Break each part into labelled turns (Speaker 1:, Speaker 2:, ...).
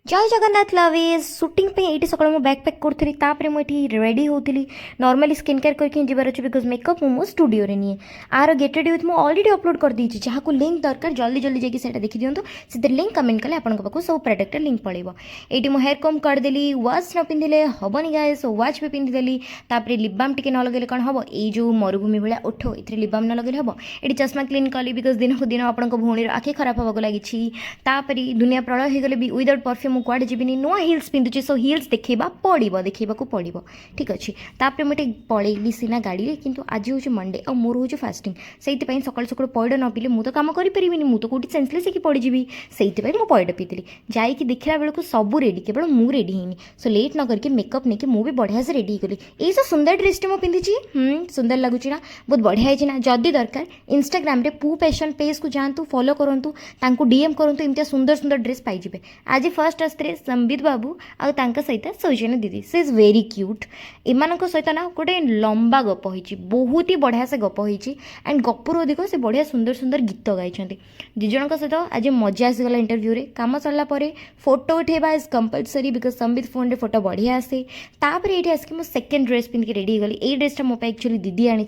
Speaker 1: जय Jagannath lovage suiting पे ये सकाल मैं बैग पैक करी मुझे रेडी होती नॉर्मली स्किन केयर करके जीवार अच्छे बिकज मेकअप मो स्टूडियो रे नहीं आर get ready with already upload कर दी जहाँ को लिंक दरकार जल्दी जल्दी जाकि से देखी दिखाँ से लिंक कमेंट कले आपको पाखु सब प्रोडक्ट लिंक पड़ेगा ये मो हेयर कम करदेली वाच न पिंधिले हेनी गाए सो वाच भी पिंधिदेली लिप बाम टे न लगे कौन हम ये जो मरुभूमि भाया ओठ ये लिप बाम न लगे हम ये चश्मा क्लीन कली बिकज दिन को दिन आपंक भौणी आखि खराब होगा लगी दुनिया प्रलय हो गले भी विदाउट परफ्यूम मुझे कड़े जीविनी नुआ हिल्स पिंधुचे सो हिल्स देखा पड़ो ठीक अच्छे तापर मुझे पलैली सीना गाड़ी में किंतु आज हूँ मंडे और मोर हूँ फास्टिंग से सकाल सकाल पैड न पीले मुझे कम करें मुझे कौटी सेन्सलेस होगी पड़जी से पैड पीती जाकि देखला बेलू सब रेडी केवल मु रेडी होनी सो लेट न करके मेकअप नहीं मुझे बढ़िया से रेडी गली ये सब सुंदर ड्रेसटे मुझे पिंधि सुंदर लगुच ना बहुत बढ़िया है ना जदि दरकार इंस्टाग्राम रे पू फैशन पेज को जातु फॉलो करूँ डीएम करूँ इमती सुंदर सुंदर ड्रेस पाइबे आज फर्स्ट आसते संबित बाबू आ सहित सौजन्य दीदी से इज वेरी क्यूट एमान सहित ना गोटे लंबा गप होती बहुत ही बढ़िया से गप होती एंड गपुर अधिक से बढ़िया सुंदर सुंदर गीत गाई दिज सहित आज मजा आसीगला इंटरव्यू रे काम सरला फोटो उठेबा is compulsory because Sambit phone रे फोटो बढ़िया आसे तापर ये आसिक मो सेकेंड ड्रेस पिंधिक रेडी गली ये ड्रेसटा मो एक्चुअली दीदी आनी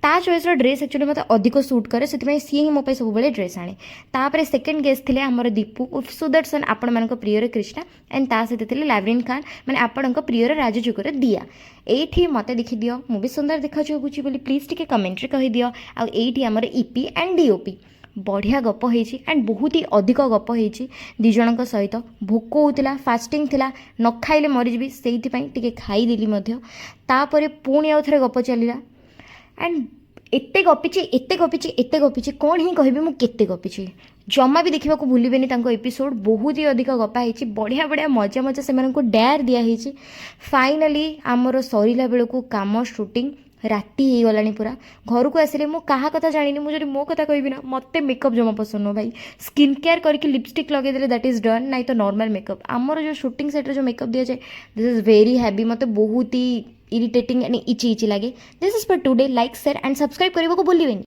Speaker 1: ता चॉइस ड्रेस एक्चुअली मतलब अधिक सुट करे से सी ही मो सब ड्रेस आने तापर सेकेंड गेस्ट थे आमर दीपू उर्फ सुदर्शन आपण मान प्रियर कृष्णा एंड ता सहित थे लावरीन खान मैंने आपण प्रियर राजजुगर दिया ये मत देखी दियो मु भी सुंदर देखा चाहूँगी बोली प्लीज टे कमेंट्रे कही दियो आईटी आमर ईपी एंड डीओपी बढ़िया गप होती एंड बहुत ही अधिक गप होती दिज सहित भोक होता फास्टिंग थिला न खाइले मरीजी से खाईदेली तापर पुणी आउ थे गप चलला एंड एते गपिची कौन ही कह मुझे गपिची जमा भी देखा भूलें एपिसोड बहुत ही अधिक गपाई बढ़िया बढ़िया मजा मजा से डेयर दिखाई फाइनाली आमर सरला बेलू काम शूटिंग राति हो गलानी पूरा घर को आसिले मु कहा कथा जानी मुझे मो कथा कहबी ना मत मेकअप जमा पसंद नो भाई स्किन केयर करके लिपस्टिक लगेदे दैट इज डन नहीं तो नॉर्मल मेकअप आमर जो शूटिंग सेट जो मेकअप दिया जाए दिस इज वेरी हैवी मत बहुत ही इरिटेटिंग एंड इची इची लगे this is for today like share and subscribe करने को भूलिए।